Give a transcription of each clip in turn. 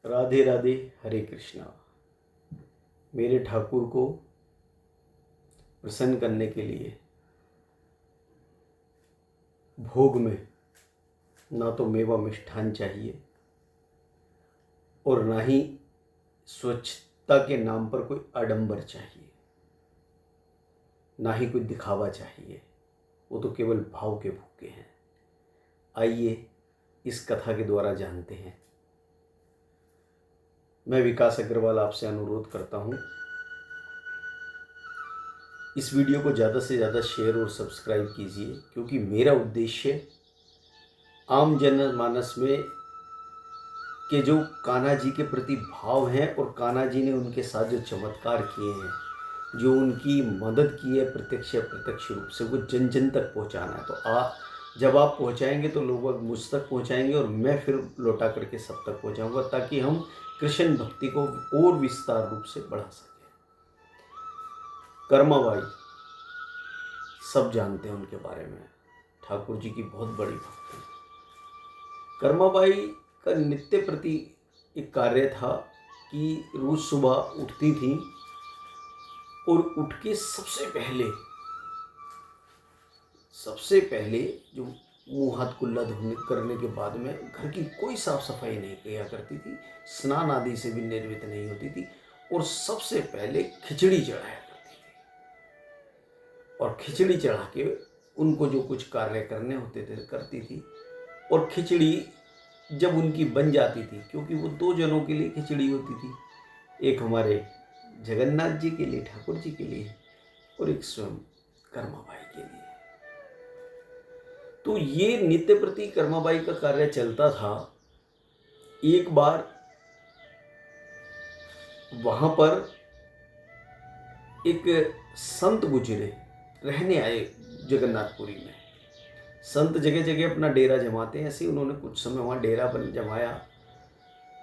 राधे राधे, हरे कृष्णा। मेरे ठाकुर को प्रसन्न करने के लिए भोग में ना तो मेवा मिष्ठान चाहिए और ना ही स्वच्छता के नाम पर कोई आडंबर चाहिए, ना ही कोई दिखावा चाहिए। वो तो केवल भाव के भूखे हैं। आइए इस कथा के द्वारा जानते हैं। मैं विकास अग्रवाल आपसे अनुरोध करता हूँ, इस वीडियो को ज़्यादा से ज़्यादा शेयर और सब्सक्राइब कीजिए, क्योंकि मेरा उद्देश्य आम जनमानस में के जो कान्हा जी के प्रति भाव हैं और कान्हा जी ने उनके साथ जो चमत्कार किए हैं, जो उनकी मदद की है प्रत्यक्ष या अप्रत्यक्ष रूप से, वो जन जन तक पहुंचाना है। तो जब आप पहुंचाएंगे तो लोग मुझ तक पहुंचाएंगे और मैं फिर लौटा करके सब तक पहुंचाऊंगा, ताकि हम कृष्ण भक्ति को और विस्तार रूप से बढ़ा सकें। कर्माबाई सब जानते हैं उनके बारे में, ठाकुर जी की बहुत बड़ी भक्त है। कर्माबाई का नित्य प्रति एक कार्य था कि रोज सुबह उठती थी और उठ के सबसे पहले जो मुंह हाथ कुल्ला धोने करने के बाद में घर की कोई साफ सफाई नहीं किया करती थी, स्नान आदि से भी निर्वृत्त नहीं होती थी, और सबसे पहले खिचड़ी चढ़ाया करती थी। और खिचड़ी चढ़ा के उनको जो कुछ कार्य करने होते थे करती थी। और खिचड़ी जब उनकी बन जाती थी, क्योंकि वो 2 जनों के लिए खिचड़ी होती थी, एक हमारे जगन्नाथ जी के लिए, ठाकुर जी के लिए, और एक स्वयं कर्माबाई के लिए। तो ये नित्य प्रति कर्माबाई का कार्य चलता था। एक बार वहां पर एक संत गुजरे, रहने आए जगन्नाथपुरी में। संत जगह जगह अपना डेरा जमाते हैं, ऐसे उन्होंने कुछ समय वहाँ डेरा बन जमाया।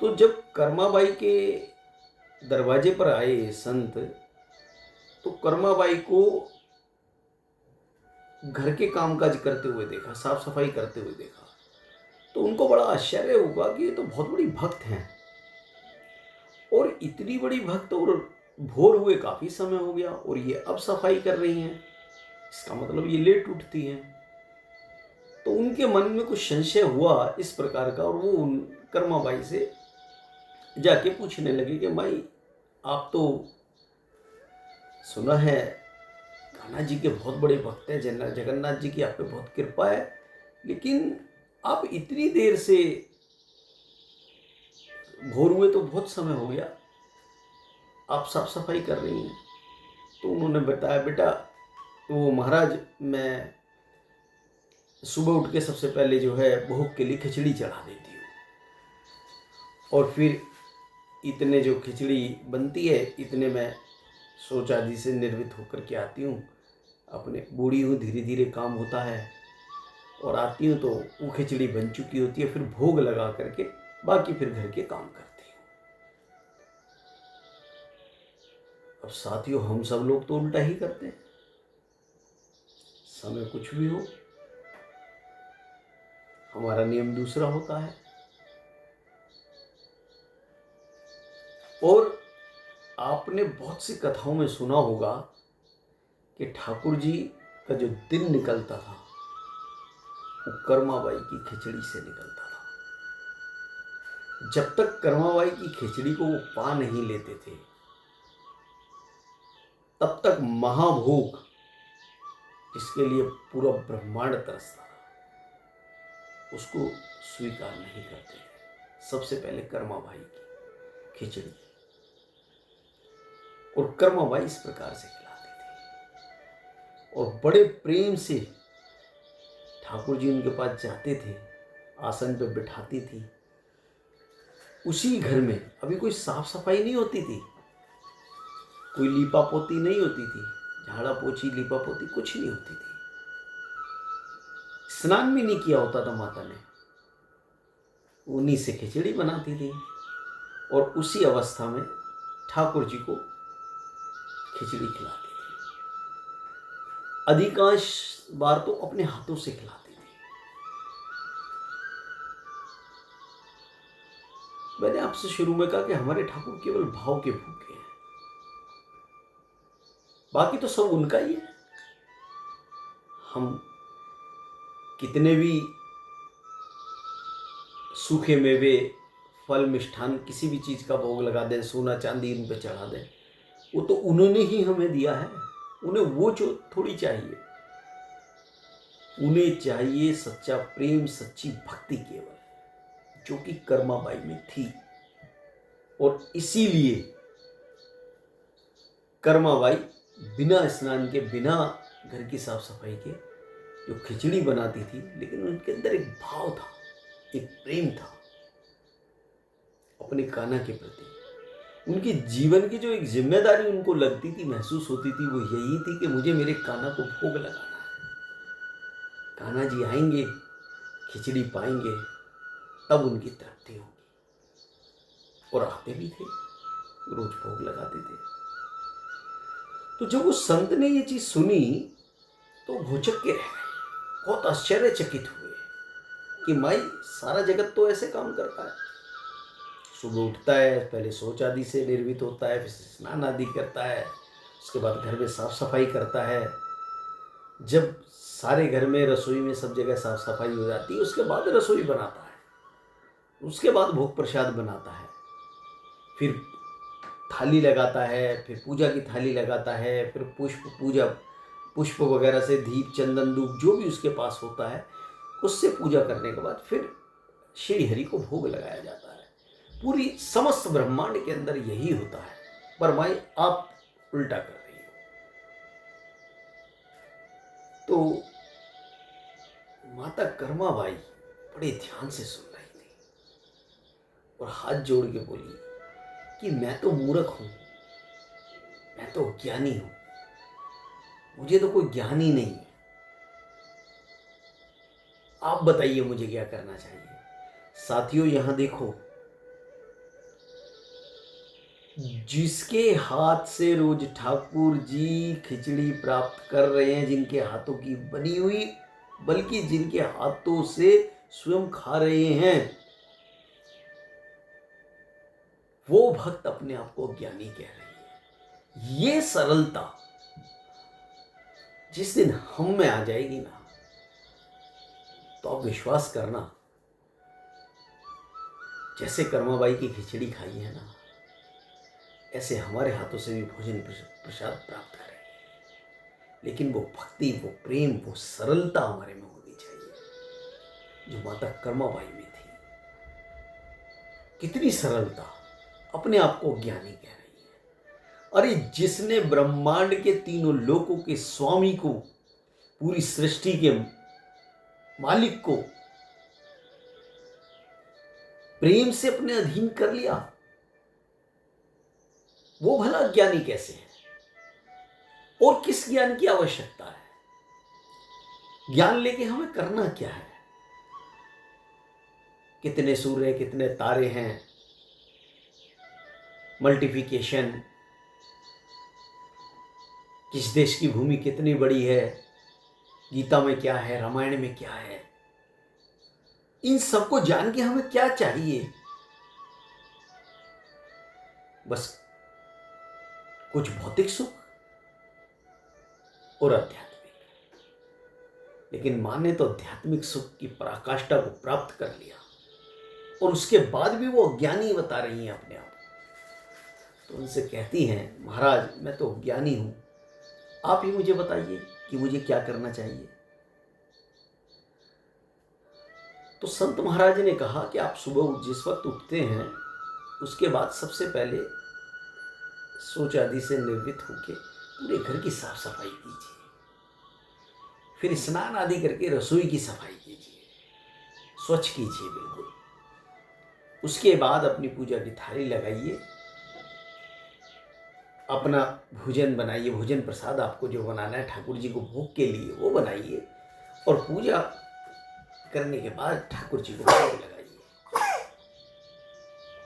तो जब कर्माबाई के दरवाजे पर आए संत, तो कर्माबाई को घर के कामकाज करते हुए देखा, साफ सफाई करते हुए देखा। तो उनको बड़ा आश्चर्य हुआ कि ये तो बहुत बड़ी भक्त हैं, और इतनी बड़ी भक्त, और भोर हुए काफ़ी समय हो गया और ये अब सफाई कर रही हैं, इसका मतलब ये लेट उठती हैं। तो उनके मन में कुछ संशय हुआ इस प्रकार का, और वो उन कर्माबाई से जाके पूछने लगे कि माई, आप तो सुना है कान्हा जी के बहुत बड़े भक्त हैं, जगन्नाथ जी की आप पे बहुत कृपा है, लेकिन आप इतनी देर से, भोर हुए तो बहुत समय हो गया, आप साफ सफाई कर रही हैं। तो उन्होंने बताया, बेटा वो महाराज, मैं सुबह उठ के सबसे पहले जो है भोग के लिए खिचड़ी चढ़ा देती हूँ, और फिर इतने जो खिचड़ी बनती है इतने मैं शौच आदि से निर्वृत्त होकर के आती हूँ, अपने बूढ़ी हूँ, धीरे धीरे काम होता है, और आती हूँ तो वो खिचड़ी बन चुकी होती है, फिर भोग लगा करके बाकी फिर घर के काम करती हूँ। अब साथियों, हम सब लोग तो उल्टा ही करते हैं। समय कुछ भी हो, हमारा नियम दूसरा होता है। और आपने बहुत सी कथाओं में सुना होगा कि ठाकुर जी का जो दिन निकलता था वो कर्माबाई की खिचड़ी से निकलता था। जब तक कर्माबाई की खिचड़ी को वो पा नहीं लेते थे, तब तक महाभोग, जिसके लिए पूरा ब्रह्मांड तरसता था, उसको स्वीकार नहीं करते थे। सबसे पहले कर्माबाई की खिचड़ी, और कर्माबाई इस प्रकार से खिलाती थी, और बड़े प्रेम से ठाकुर जी उनके पास जाते थे, आसन पे बिठाती थी। उसी घर में अभी कोई साफ सफाई नहीं होती थी, कोई लीपा पोती नहीं होती थी, झाड़ा पोछी लीपा पोती कुछ नहीं होती थी, स्नान भी नहीं किया होता था माता ने, उन्हीं से खिचड़ी बनाती थी, और उसी अवस्था में ठाकुर जी को खिचड़ी खिलाती थी। अधिकांश बार तो अपने हाथों से खिलाती थी। मैंने आपसे शुरू में कहा कि हमारे ठाकुर केवल भाव के भूखे हैं, बाकी तो सब उनका ही है। हम कितने भी सूखे मेवे, फल, मिष्ठान, किसी भी चीज़ का भोग लगा दें, सोना चांदी उन पे चढ़ा दें, वो तो उन्होंने ही हमें दिया है। उन्हें वो जो थोड़ी चाहिए, उन्हें चाहिए सच्चा प्रेम, सच्ची भक्ति केवल, जो कि कर्माबाई में थी। और इसीलिए कर्माबाई बिना स्नान के, बिना घर की साफ सफाई के जो खिचड़ी बनाती थी, लेकिन उनके अंदर एक भाव था, एक प्रेम था अपने कान्हा के प्रति। उनकी जीवन की जो एक जिम्मेदारी उनको लगती थी, महसूस होती थी, वो यही थी कि मुझे मेरे कान्हा को भोग लगाना है। कान्हा जी आएंगे, खिचड़ी पाएंगे, तब उनकी तृप्ति होगी। और आते भी थे, रोज भोग लगाते थे। तो जब उस संत ने ये चीज सुनी तो भौचक्के के रह गए, बहुत आश्चर्यचकित हुए कि माई, सारा जगत तो ऐसे काम करता है। सुबह उठता है, पहले शौच आदि से निर्मित होता है, फिर स्नान आदि करता है, उसके बाद घर में साफ सफाई करता है। जब सारे घर में, रसोई में, सब जगह साफ सफाई हो जाती है, उसके बाद रसोई बनाता है, उसके बाद भोग प्रसाद बनाता है, फिर थाली लगाता है, फिर पूजा की थाली लगाता है, फिर पुष्प वगैरह से दीप, चंदन, धूप, जो भी उसके पास होता है, उससे पूजा करने के बाद फिर श्री हरि को भोग लगाया जाता है। पूरी समस्त ब्रह्मांड के अंदर यही होता है, पर माई आप उल्टा कर रही हो। तो माता कर्माबाई बड़े ध्यान से सुन रही थी और हाथ जोड़ के बोली कि मैं तो मूर्ख हूं, मैं तो ज्ञानी हूं, मुझे तो कोई ज्ञान ही नहीं है। आप बताइए मुझे क्या करना चाहिए। साथियों, यहां देखो, जिसके हाथ से रोज ठाकुर जी खिचड़ी प्राप्त कर रहे हैं, जिनके हाथों की बनी हुई, बल्कि जिनके हाथों से स्वयं खा रहे हैं, वो भक्त अपने आप को ज्ञानी कह रही है। ये सरलता जिस दिन हम में आ जाएगी ना, तो आप विश्वास करना, जैसे कर्माबाई की खिचड़ी खाई है ना, ऐसे हमारे हाथों से भी भोजन प्रसाद प्राप्त करेंगे। लेकिन वो भक्ति, वो प्रेम, वो सरलता हमारे में होनी चाहिए, जो माता कर्माबाई में थी। कितनी सरलता, अपने आप को ज्ञानी कह रही है। अरे, जिसने ब्रह्मांड के तीनों लोकों के स्वामी को, पूरी सृष्टि के मालिक को प्रेम से अपने अधीन कर लिया, वो भला ज्ञानी कैसे है? और किस ज्ञान की आवश्यकता है? ज्ञान लेके हमें करना क्या है? कितने सूर्य, कितने तारे हैं, मल्टीप्लिकेशन, किस देश की भूमि कितनी बड़ी है, गीता में क्या है, रामायण में क्या है, इन सबको जान के हमें क्या चाहिए? बस कुछ भौतिक सुख और आध्यात्मिक। लेकिन मां ने तो आध्यात्मिक सुख की पराकाष्ठा को प्राप्त कर लिया, और उसके बाद भी वो अज्ञानी बता रही हैं अपने आप। तो उनसे कहती हैं, महाराज, मैं तो ज्ञानी हूं, आप ही मुझे बताइए कि मुझे क्या करना चाहिए। तो संत महाराज ने कहा कि आप सुबह जिस वक्त उठते हैं, उसके बाद सबसे पहले शौच आदि से निर्वृत्त होकर पूरे घर की साफ सफाई कीजिए, फिर स्नान आदि करके रसोई की सफाई कीजिए, स्वच्छ कीजिए बिल्कुल। उसके बाद अपनी पूजा की थाली लगाइए, अपना भोजन बनाइए, भोजन प्रसाद आपको जो बनाना है ठाकुर जी को भोग के लिए, वो बनाइए, और पूजा करने के बाद ठाकुर जी को भोग लगाइए।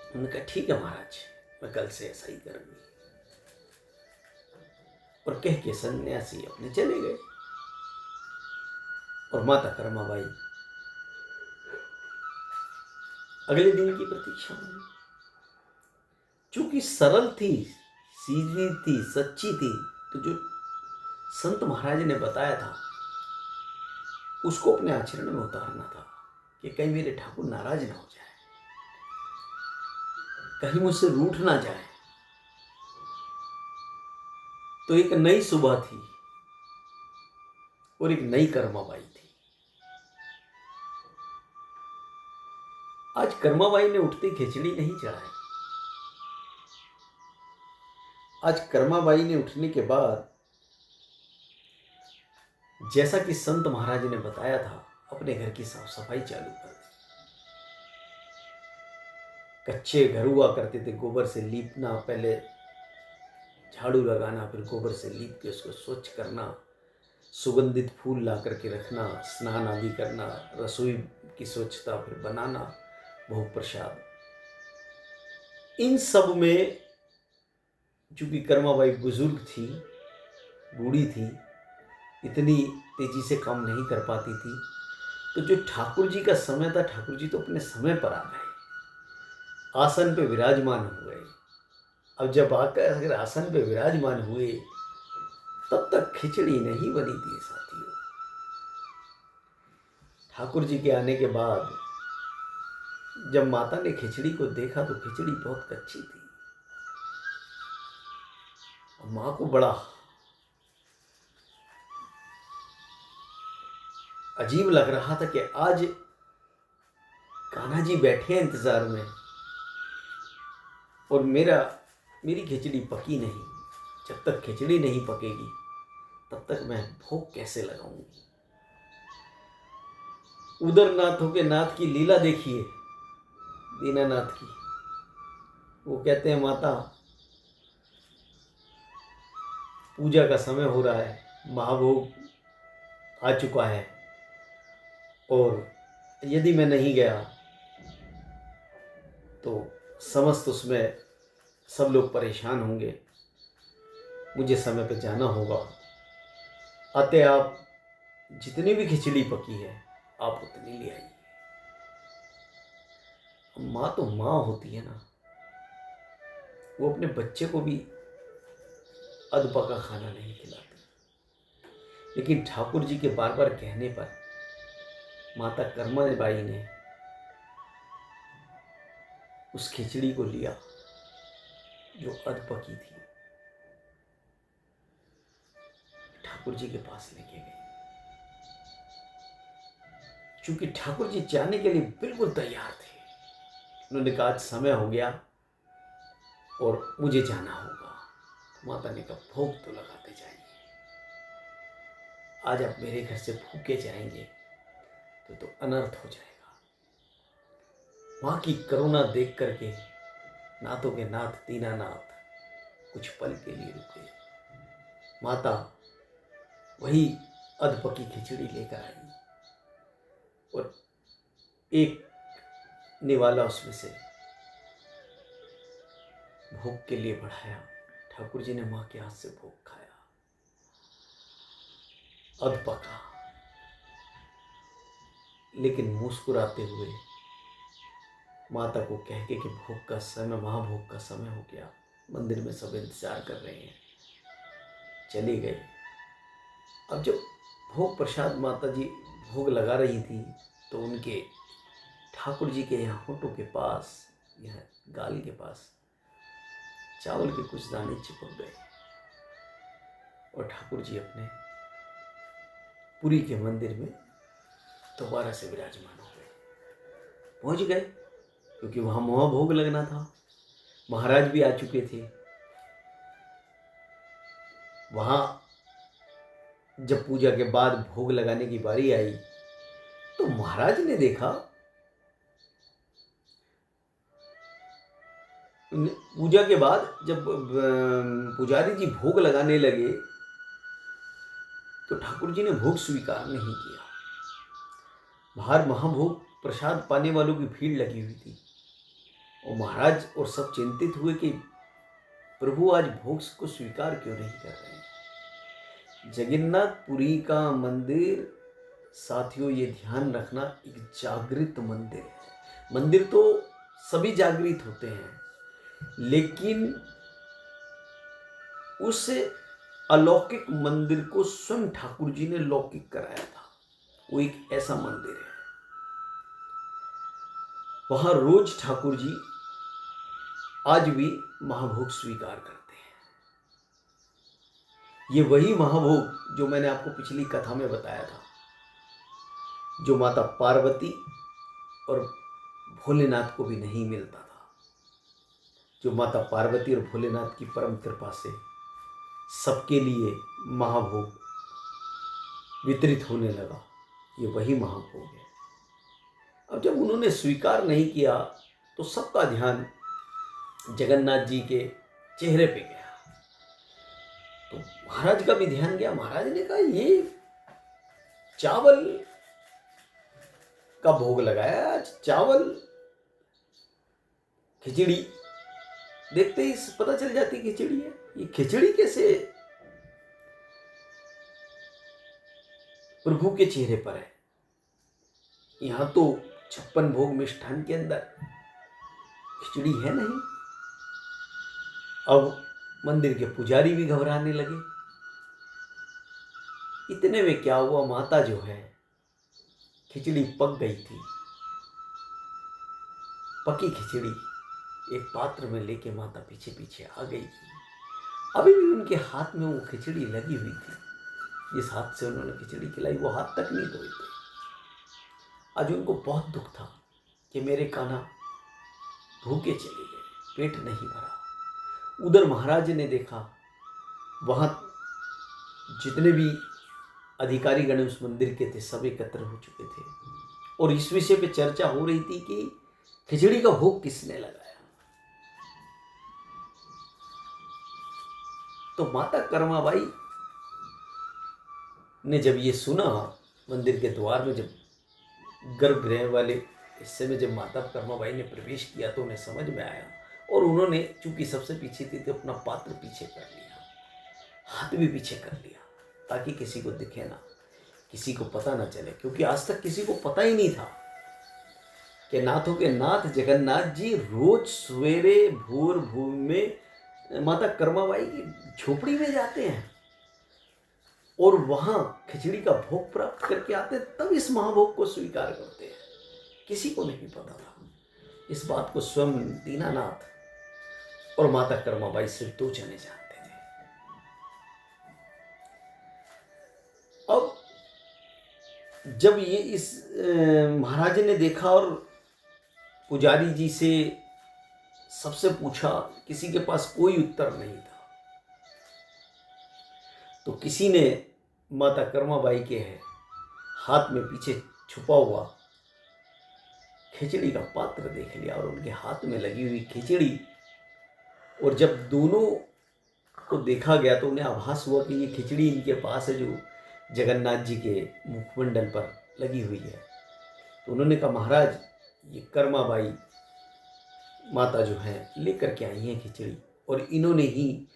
उन्होंने कहा, ठीक है महाराज, मैं कल से ऐसा ही करूंगी। और कह के सन्यासी अपने चले गए, और माता कर्माबाई अगले दिन की प्रतीक्षा में। चूंकि सरल थी, सीधी थी, सच्ची थी, तो जो संत महाराज ने बताया था उसको अपने आचरण में उतारना था कि कहीं मेरे ठाकुर नाराज ना हो जाए, कहीं मुझसे रूठ ना जाए। तो एक नई सुबह थी और एक नई कर्माबाई थी। आज कर्माबाई ने उठते खिचड़ी नहीं चढ़ाई। आज कर्माबाई ने उठने के बाद, जैसा कि संत महाराज ने बताया था, अपने घर की साफ सफाई चालू कर दी। कच्चे घर हुआ करते थे, गोबर से लीपना, पहले झाड़ू लगाना, फिर गोबर से लीप के उसको स्वच्छ करना, सुगंधित फूल ला करके रखना, स्नान आदि करना, रसोई की स्वच्छता, फिर बनाना भोग प्रसाद। इन सब में चूंकि कर्माबाई बुजुर्ग थी, बूढ़ी थी, इतनी तेजी से काम नहीं कर पाती थी। तो जो ठाकुर जी का समय था, ठाकुर जी तो अपने समय पर आ गए, आसन पे विराजमान हो गए। अब जब आकर अगर आसन पे विराजमान हुए, तब तक खिचड़ी नहीं बनी थी साथियों। ठाकुर जी के आने के बाद जब माता ने खिचड़ी को देखा तो खिचड़ी बहुत कच्ची थी। माँ को बड़ा अजीब लग रहा था कि आज कान्हा जी बैठे हैं इंतजार में और मेरी खिचड़ी पकी नहीं। जब तक खिचड़ी नहीं पकेगी तब तक मैं भोग कैसे लगाऊंगी। उधर नाथों के नाथ की लीला देखिए, दीनानाथ की। वो कहते हैं, माता पूजा का समय हो रहा है, महाभोग आ चुका है, और यदि मैं नहीं गया तो समस्त उसमें सब लोग परेशान होंगे, मुझे समय पे जाना होगा। अतः आप जितनी भी खिचड़ी पकी है आप उतनी ले आइए। माँ तो माँ होती है ना, वो अपने बच्चे को भी अधपका खाना नहीं खिलाती। लेकिन ठाकुर जी के बार बार कहने पर माता कर्माबाई ने उस खिचड़ी को लिया जो अधपकी थी, ठाकुर जी के पास लेके गई। चूंकि ठाकुर जी जाने के लिए बिल्कुल तैयार थे, उन्होंने कहा आज समय हो गया और मुझे जाना होगा। माता ने कहा भोग तो लगाते जाइए, आज आप मेरे घर से भूखे जाएंगे तो अनर्थ हो जाएगा। माँ की करुणा देख करके नाथों के नाथ दीनानाथ कुछ पल के लिए रुके। माता वही अधपकी खिचड़ी लेकर आई और एक निवाला उसमें से भोग के लिए बढ़ाया। ठाकुर जी ने माँ के हाथ से भोग खाया, अधपका, लेकिन मुस्कुराते हुए माता को कह के कि भोग का समय, महाभोग का समय हो गया, मंदिर में सब इंतजार कर रहे हैं, चली गई। अब जब भोग प्रसाद माता जी भोग लगा रही थी तो उनके ठाकुर जी के यहाँ होठों के पास, यह गाल के पास चावल के कुछ दाने चिपक गए और ठाकुर जी अपने पुरी के मंदिर में दोबारा से विराजमान हो गए, पहुंच गए, क्योंकि वहां महाभोग लगना था। महाराज भी आ चुके थे। वहां जब पूजा के बाद भोग लगाने की बारी आई तो महाराज ने देखा, पूजा के बाद जब पुजारी जी भोग लगाने लगे तो ठाकुर जी ने भोग स्वीकार नहीं किया। बाहर महाभोग प्रसाद पाने वालों की भीड़ लगी हुई थी और महाराज और सब चिंतित हुए कि प्रभु आज भोग को स्वीकार क्यों नहीं कर रहे हैं। जगन्नाथपुरी का मंदिर साथियों, ये ध्यान रखना, एक जागृत मंदिर है। मंदिर तो सभी जागृत होते हैं, लेकिन उस अलौकिक मंदिर को स्वयं ठाकुर जी ने लौकिक कराया था। वो एक ऐसा मंदिर है, वहां रोज ठाकुर जी आज भी महाभोग स्वीकार करते हैं। ये वही महाभोग जो मैंने आपको पिछली कथा में बताया था, जो माता पार्वती और भोलेनाथ को भी नहीं मिलता था, जो माता पार्वती और भोलेनाथ की परम कृपा से सबके लिए महाभोग वितरित होने लगा। ये वही महाभोग है। अब जब उन्होंने स्वीकार नहीं किया तो सबका ध्यान जगन्नाथ जी के चेहरे पे गया। तो महाराज का भी ध्यान गया। महाराज ने कहा, ये चावल का भोग लगाया, आज चावल खिचड़ी, देखते ही पता चल जाती खिचड़ी है, ये खिचड़ी कैसे प्रभु के चेहरे पर है? यहां तो 56 भोग मिष्ठान के अंदर खिचड़ी है नहीं। अब मंदिर के पुजारी भी घबराने लगे। इतने में क्या हुआ, माता जो है, खिचड़ी पक गई थी। पकी खिचड़ी एक पात्र में लेके माता पीछे पीछे आ गई थी। अभी भी उनके हाथ में वो खिचड़ी लगी हुई थी। जिस हाथ से उन्होंने खिचड़ी खिलाई वो हाथ तक नहीं धोए थे। आज उनको बहुत दुख था कि मेरे कान्हा भूखे चले गए, पेट नहीं भरा। उधर महाराज ने देखा, वहां जितने भी अधिकारी गण उस मंदिर के थे सब एकत्र हो चुके थे और इस विषय पे चर्चा हो रही थी कि खिचड़ी का भोग किसने लगाया। तो माता कर्माबाई ने जब ये सुना, मंदिर के द्वार में जब गर्भगृह वाले हिस्से में जब माता कर्माबाई ने प्रवेश किया तो उन्हें समझ में आया और उन्होंने, चूंकि सबसे पीछे थी, तो अपना पात्र पीछे कर लिया, हाथ भी पीछे कर लिया, ताकि किसी को दिखे ना, किसी को पता ना चले। क्योंकि आज तक किसी को पता ही नहीं था कि नाथों के नाथ जगन्नाथ जी रोज सवेरे भोर भूमि में माता कर्माबाई की झोपड़ी में जाते हैं और वहां खिचड़ी का भोग प्राप्त करके आते हैं, तब इस महाभोग को स्वीकार करते हैं। किसी को नहीं पता था। इस बात को स्वयं दीनानाथ और माता कर्माबाई सिर्फ दो जने जानते थे। अब जब ये इस महाराज ने देखा और पुजारी जी से सबसे पूछा, किसी के पास कोई उत्तर नहीं था। तो किसी ने माता कर्माबाई के हाथ में पीछे छुपा हुआ खिचड़ी का पात्र देख लिया और उनके हाथ में लगी हुई खिचड़ी, और जब दोनों को देखा गया तो उन्हें आभास हुआ कि ये खिचड़ी इनके पास है जो जगन्नाथ जी के मुखमंडल पर लगी हुई है। तो उन्होंने कहा, महाराज ये कर्माबाई माता जो है लेकर के आई हैं खिचड़ी, और इन्होंने ही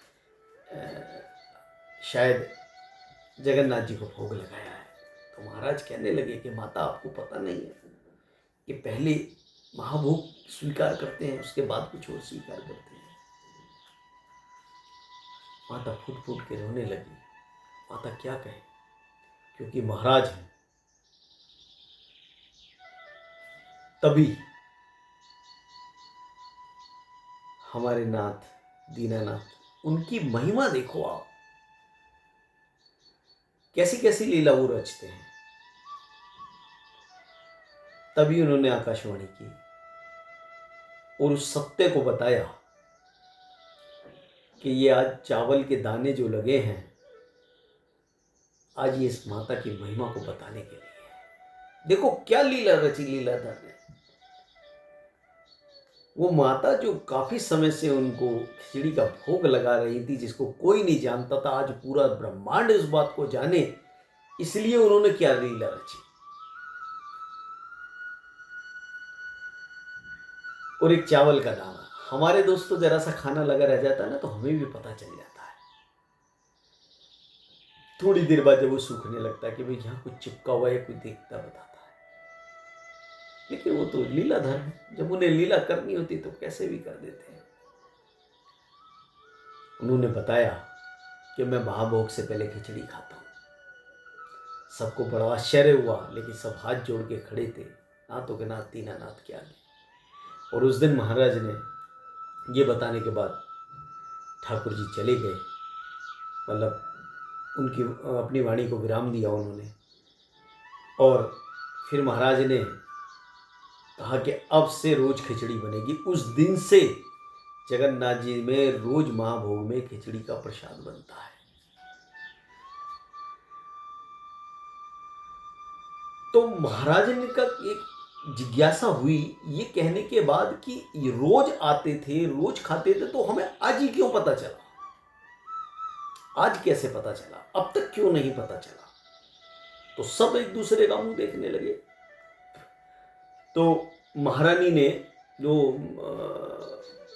शायद जगन्नाथ जी को भोग लगाया है। तो महाराज कहने लगे कि माता, आपको पता नहीं है कि पहले महाभोग स्वीकार करते हैं, उसके बाद कुछ और स्वीकार करते हैं। माता फूट फूट के रोने लगी। माता क्या कहे, क्योंकि महाराज हैं। तभी हमारे नाथ दीनानाथ, उनकी महिमा देखो आप, कैसी कैसी लीला वो रचते हैं। तभी उन्होंने आकाशवाणी की और उस सत्य को बताया कि ये आज चावल के दाने जो लगे हैं, आज ये इस माता की महिमा को बताने के लिए है। देखो क्या लीला रची लीलाधर ने। वो माता जो काफी समय से उनको खिचड़ी का भोग लगा रही थी, जिसको कोई नहीं जानता था, आज पूरा ब्रह्मांड इस बात को जाने, इसलिए उन्होंने क्या लीला रची। और एक चावल का दाना, हमारे दोस्तों जरा सा खाना लगा रह जाता है ना, तो हमें भी पता चल जाता है। थोड़ी देर बाद जब वो सूखने लगता है कि भाई यहाँ कुछ चिपका हुआ है, कोई देखता बताता है। लेकिन वो तो लीलाधर है, जब उन्हें लीला करनी होती तो कैसे भी कर देते हैं। उन्होंने बताया कि मैं महाभोग से पहले खिचड़ी खाता हूँ। सबको बड़ा आश्चर्य हुआ, लेकिन सब हाथ जोड़ के खड़े थे, नाथों के नाथ दीनानाथ के आगे। और उस दिन महाराज ने ये बताने के बाद ठाकुर जी चले गए, मतलब उनकी अपनी वाणी को विराम दिया उन्होंने। और फिर महाराज ने कहा कि अब से रोज खिचड़ी बनेगी। उस दिन से जगन्नाथ जी में रोज महाभोग में खिचड़ी का प्रसाद बनता है। तो महाराज ने का एक जिज्ञासा हुई ये कहने के बाद कि ये रोज आते थे, रोज खाते थे, तो हमें आज ही क्यों पता चला? आज कैसे पता चला? अब तक क्यों नहीं पता चला? तो सब एक दूसरे का मुंह देखने लगे। तो महारानी ने जो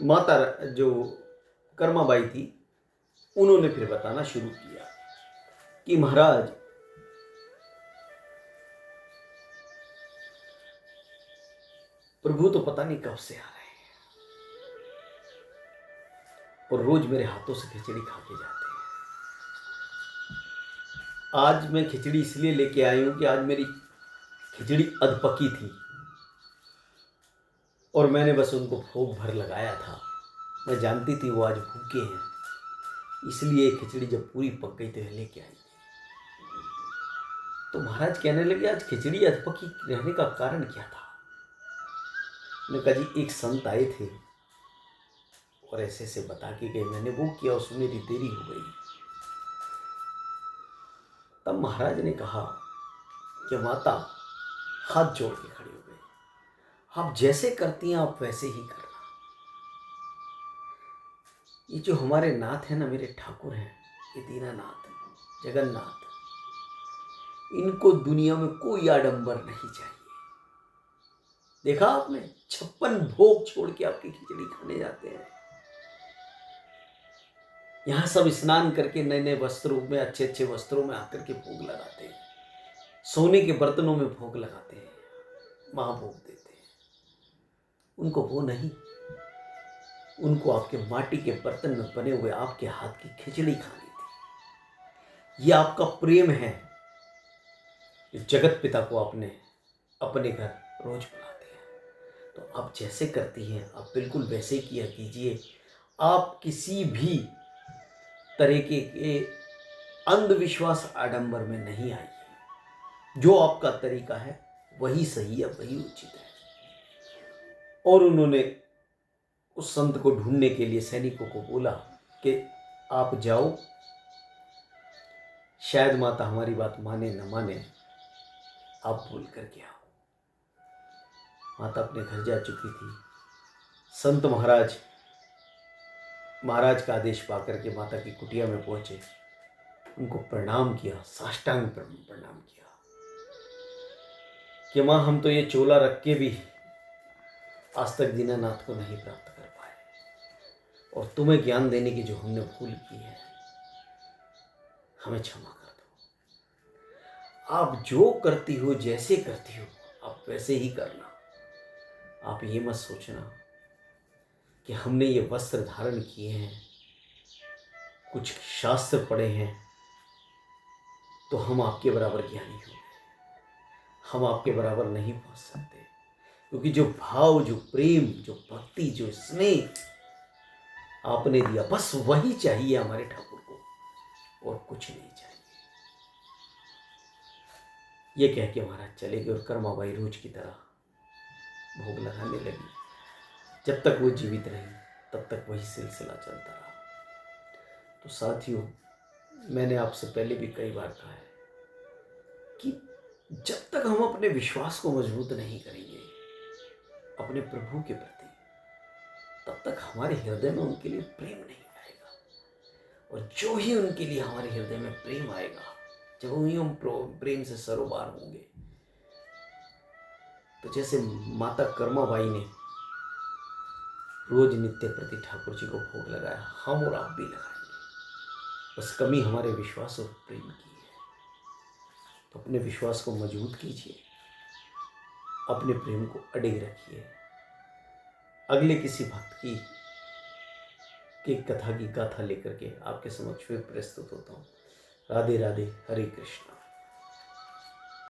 माता जो कर्माबाई थी, उन्होंने फिर बताना शुरू किया कि महाराज, प्रभु तो पता नहीं कब से आ रहे हैं और रोज मेरे हाथों से खिचड़ी खा के जाते हैं। आज मैं खिचड़ी इसलिए लेके आई हूं कि आज मेरी खिचड़ी अधपकी थी और मैंने बस उनको भोग भर लगाया था। मैं जानती थी वो आज भूखे हैं, इसलिए खिचड़ी जब पूरी पक गई तो लेके आई थी। तो महाराज कहने लगे आज खिचड़ी अधपकी रहने का कारण क्या था? मैंने कहा जी एक संत आए थे और ऐसे ऐसे बता के गए, मैंने वो किया, उसमें मेरी देरी हो गई। तब महाराज ने कहा कि माता, हाथ जोड़ के खड़े हो गए, आप जैसे करती हैं आप वैसे ही करना। ये जो हमारे नाथ है ना, मेरे ठाकुर हैं, ये दीनानाथ, जगन्नाथ, इनको दुनिया में कोई आडंबर नहीं चाहिए। देखा आपने, 56 भोग छोड़ के आपकी खिचड़ी खाने जाते हैं। यहां सब स्नान करके नए नए वस्त्रों में, अच्छे अच्छे वस्त्रों में आकर के भोग लगाते हैं, सोने के बर्तनों में भोग लगाते हैं, महाभोग देते हैं। उनको वो नहीं, उनको आपके माटी के बर्तन में बने हुए आपके हाथ की खिचड़ी खानी थी। ये आपका प्रेम है। जगत पिता को आपने अपने घर रोज बुलाते हैं, तो आप जैसे करती हैं आप बिल्कुल वैसे किया कीजिए। आप किसी भी तरीके के अंधविश्वास आडंबर में नहीं आइए। जो आपका तरीका है वही सही है, वही उचित है। और उन्होंने उस संत को ढूंढने के लिए सैनिकों को बोला कि आप जाओ, शायद माता हमारी बात माने न माने, आप बोल करके आओ। माता अपने घर जा चुकी थी। संत महाराज का आदेश पाकर के माता की कुटिया में पहुंचे, उनको प्रणाम किया, साष्टांग प्रणाम किया कि मां, हम तो ये चोला रख के भी आज तक दीनानाथ को नहीं प्राप्त कर पाए, और तुम्हें ज्ञान देने की जो हमने भूल की है, हमें क्षमा कर दो। आप जो करती हो, जैसे करती हो, आप वैसे ही करना। आप ये मत सोचना कि हमने ये वस्त्र धारण किए हैं, कुछ शास्त्र पढ़े हैं, तो हम आपके बराबर ज्ञानी हो गए। हम आपके बराबर नहीं पहुंच सकते, क्योंकि जो भाव, जो प्रेम, जो भक्ति, जो स्नेह आपने दिया, बस वही चाहिए हमारे ठाकुर को, और कुछ नहीं चाहिए। ये कह के महाराज चले गए और कर्माबाई रोज की तरह भोग लगाने लगी। जब तक वो जीवित रही तब तक वही सिलसिला चलता रहा। तो साथियों, मैंने आपसे पहले भी कई बार कहा है कि जब तक हम अपने विश्वास को मजबूत नहीं करेंगे अपने प्रभु के प्रति, तब तक हमारे हृदय में उनके लिए प्रेम नहीं आएगा। और जो ही उनके लिए हमारे हृदय में प्रेम आएगा, जब ही हम प्रेम से सरोबार होंगे, तो जैसे माता कर्माबाई ने रोज नित्य प्रति ठाकुर जी को भोग लगाया, हम और आप भी लगाएंगे। बस कमी हमारे विश्वास और प्रेम की है। तो अपने विश्वास को मजबूत कीजिए, अपने प्रेम को अडिग रखिए। अगले किसी भक्त की की कथा की गाथा लेकर के आपके समक्ष फिर प्रस्तुत होता हूँ। राधे राधे, हरे कृष्णा।